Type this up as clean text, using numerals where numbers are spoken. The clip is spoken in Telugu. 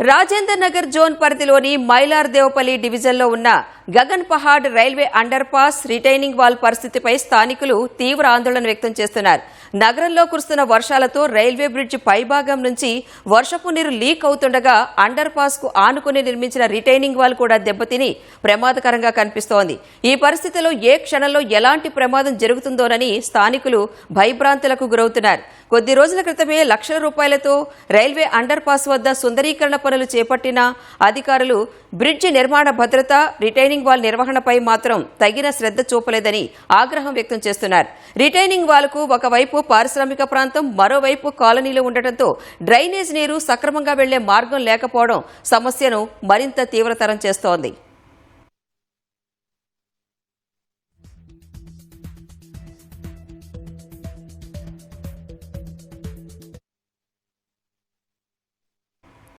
రాజేందర్ నగర్ జోన్ పరిధిలోని మైలార్దేవపల్లి డివిజన్లో ఉన్న Gagan Pahad railway underpass retaining wall పరిస్థితిపై స్థానికులు తీవ్ర ఆందోళన వ్యక్తం చేస్తున్నారు. నగరంలో కురుస్తున్న వర్షాలతో రైల్వే బ్రిడ్జ్ పైభాగం నుంచి వర్షపు నీరు లీక్ అవుతుండగా అండర్ పాస్ కు ఆనుకుని నిర్మించిన రిటైనింగ్ వాల్ కూడా దెబ్బతిని ప్రమాదకరంగా కనిపిస్తోంది. ఈ పరిస్థితిలో ఏ క్షణంలో ఎలాంటి ప్రమాదం జరుగుతుందోనని స్థానికులు భయభ్రాంతులకు గురవుతున్నారు. కొద్ది రోజుల క్రితమే లక్షల రూపాయలతో రైల్వే అండర్ పాస్ వద్ద సుందరీకరణ పనులు చేపట్టిన అధికారులు బ్రిడ్జి నిర్మాణ భద్రత, రిటైనింగ్ వాల్ నిర్వహణపై మాత్రం తగిన శ్రద్ధ చూపలేదని ఆగ్రహం వ్యక్తం చేస్తున్నారు. రిటైనింగ్ వాల్కు ఒకవైపు పారిశ్రామిక ప్రాంతం, మరోవైపు కాలనీలు ఉండటంతో డ్రైనేజ్ నీరు సక్రమంగా వెళ్లే మార్గం లేకపోవడం సమస్యను మరింత తీవ్రతరం చేస్తోంది.